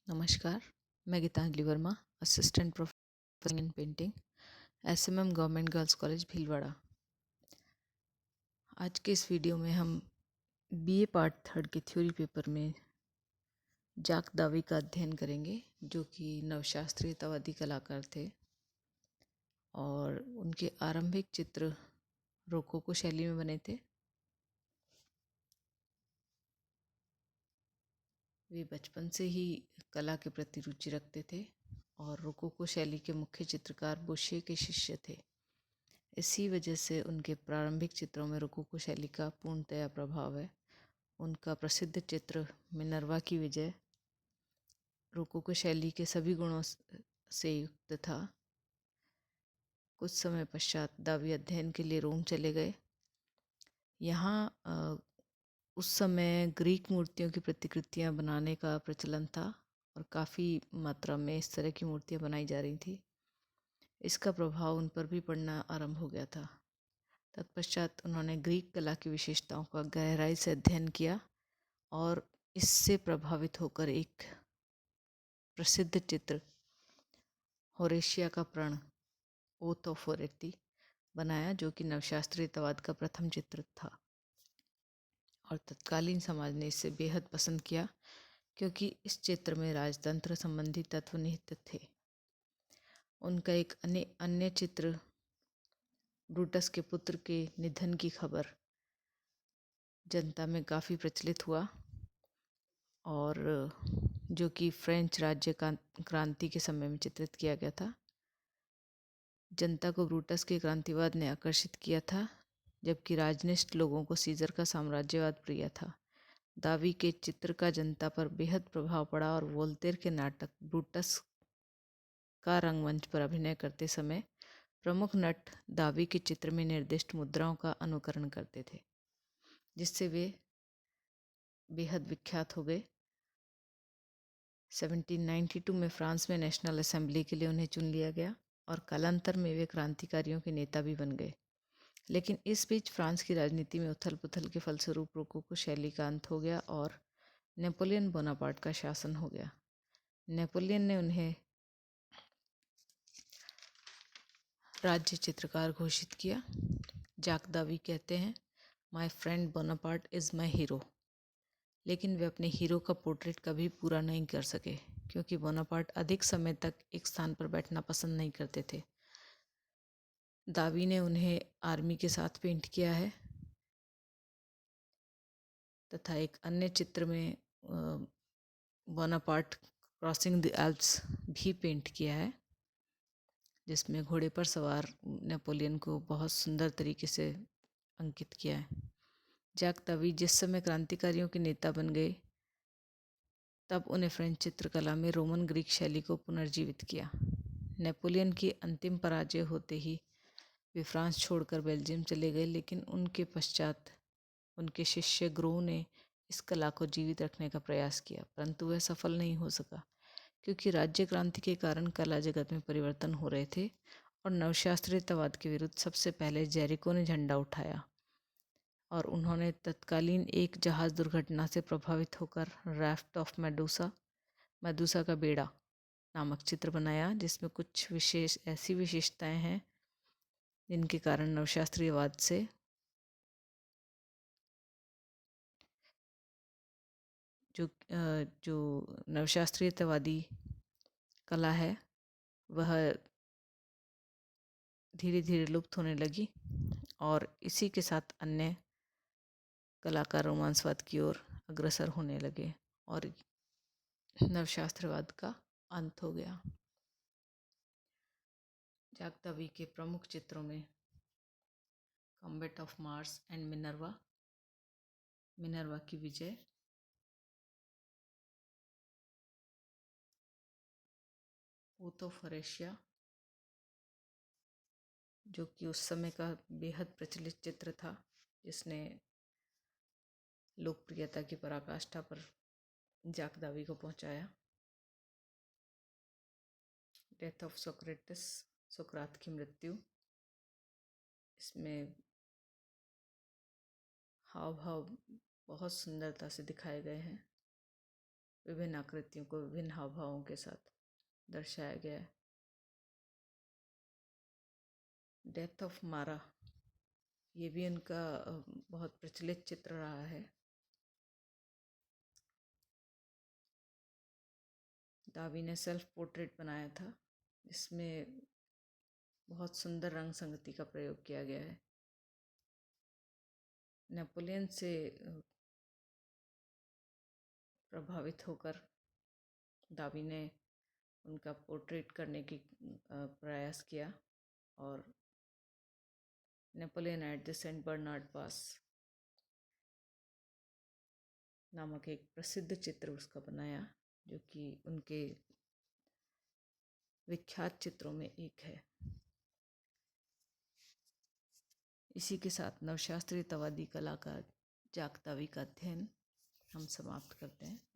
नमस्कार, मैं Geetanjali Verma, assistant professor in painting, SMM government girls college Bhilwara. आज के इस वीडियो में हम बीए पार्ट थर्ड के थ्योरी पेपर में जाक दावी का अध्ययन करेंगे, जो कि नवशास्त्रीयतावादी कलाकार थे और उनके आरंभिक चित्र रोकोको शैली में बने थे। वे बचपन से ही कला के प्रति रुचि रखते थे और रोकोको शैली के मुख्य चित्रकार बोशे के शिष्य थे। इसी वजह से उनके प्रारंभिक चित्रों में रोकोको शैली का पूर्णतया प्रभाव है। उनका प्रसिद्ध चित्र मिनर्वा की विजय रोकोको शैली के सभी गुणों से युक्त था। कुछ समय पश्चात दावी अध्ययन के लिए रोम चले गए। यहाँ उस समय ग्रीक मूर्तियों की प्रतिकृतियाँ बनाने का प्रचलन था और काफ़ी मात्रा में इस तरह की मूर्तियाँ बनाई जा रही थी। इसका प्रभाव उन पर भी पड़ना आरंभ हो गया था। तत्पश्चात उन्होंने ग्रीक कला की विशेषताओं का गहराई से अध्ययन किया और इससे प्रभावित होकर एक प्रसिद्ध चित्र होरेशिया का प्रण ओथ ऑफ होरेती बनाया, जो कि नवशास्त्रीयतावाद का प्रथम चित्र था और तत्कालीन समाज ने इसे बेहद पसंद किया क्योंकि इस चित्र में राजतंत्र संबंधी तत्व निहित थे। उनका एक अन्य चित्र ब्रूटस के पुत्र के निधन की खबर जनता में काफ़ी प्रचलित हुआ और जो कि फ्रेंच राज्य क्रांति के समय में चित्रित किया गया था। जनता को ब्रूटस के क्रांतिवाद ने आकर्षित किया था, जबकि राजनिष्ठ लोगों को सीजर का साम्राज्यवाद प्रिय था। दावी के चित्र का जनता पर बेहद प्रभाव पड़ा और वोल्टेयर के नाटक ब्रूटस का रंगमंच पर अभिनय करते समय प्रमुख नट दावी के चित्र में निर्दिष्ट मुद्राओं का अनुकरण करते थे, जिससे वे बेहद विख्यात हो गए। 1792 में फ्रांस में नेशनल असेंबली के लिए उन्हें चुन लिया गया और कालांतर में वे क्रांतिकारियों के नेता भी बन गए। लेकिन इस बीच फ्रांस की राजनीति में उथल पुथल के फलस्वरूप रोकोको शैली का अंत हो गया और नेपोलियन बोनापार्ट का शासन हो गया। नेपोलियन ने उन्हें राज्य चित्रकार घोषित किया। जाक दावी कहते हैं, my friend Bonaparte is my hero. लेकिन वे अपने हीरो का पोर्ट्रेट कभी पूरा नहीं कर सके क्योंकि बोनापार्ट अधिक समय तक एक स्थान पर बैठना पसंद नहीं करते थे। दावी ने उन्हें आर्मी के साथ पेंट किया है तथा एक अन्य चित्र में बोनापार्ट क्रॉसिंग द एल्प्स भी पेंट किया है, जिसमें घोड़े पर सवार नेपोलियन को बहुत सुंदर तरीके से अंकित किया है। जाक दावी जिस समय क्रांतिकारियों के नेता बन गए, तब उन्हें फ्रेंच चित्रकला में रोमन ग्रीक शैली को पुनर्जीवित किया। नेपोलियन की अंतिम पराजय होते ही वे फ्रांस छोड़कर बेल्जियम चले गए, लेकिन उनके पश्चात उनके शिष्य ग्रो ने इस कला को जीवित रखने का प्रयास किया, परंतु वह सफल नहीं हो सका क्योंकि राज्य क्रांति के कारण कला जगत में परिवर्तन हो रहे थे और नवशास्त्रीयतावाद के विरुद्ध सबसे पहले जेरिको ने झंडा उठाया और उन्होंने तत्कालीन एक जहाज़ दुर्घटना से प्रभावित होकर राफ्ट ऑफ मेडूसा का बेड़ा नामक चित्र बनाया, जिसमें कुछ ऐसी विशेषताएं हैं जिनके कारण नवशास्त्रीयवाद से जो नवशास्त्रीयतावादी कला है वह धीरे धीरे लुप्त होने लगी और इसी के साथ अन्य कलाकार रोमांसवाद की ओर अग्रसर होने लगे और नवशास्त्रवाद का अंत हो गया। जाक दावी के प्रमुख चित्रों में combat of Mars and Minerva की विजय, ओथ ऑफ होरेशिया जो कि उस समय का बेहद प्रचलित चित्र था, जिसने लोकप्रियता की पराकाष्ठा पर जाक दावी को पहुंचाया। डेथ ऑफ सोक्रेटिस, सोक्रात की मृत्यु, इसमें हाव भाव बहुत सुंदरता से दिखाए गए हैं। विभिन्न आकृतियों को विभिन्न हाव भावों के साथ दर्शाया गया है। डेथ ऑफ मारा, ये भी उनका बहुत प्रचलित चित्र रहा है। दावी ने सेल्फ पोर्ट्रेट बनाया था, जिसमें बहुत सुंदर रंग संगति का प्रयोग किया गया है। नेपोलियन से प्रभावित होकर दावी ने उनका पोर्ट्रेट करने की प्रयास किया और Napoleon at the Saint Bernard pass नामक एक प्रसिद्ध चित्र उसका बनाया, जो कि उनके विख्यात चित्रों में एक है। इसी के साथ नवशास्त्रीयतावादी कला का जागता का अध्ययन हम समाप्त करते हैं।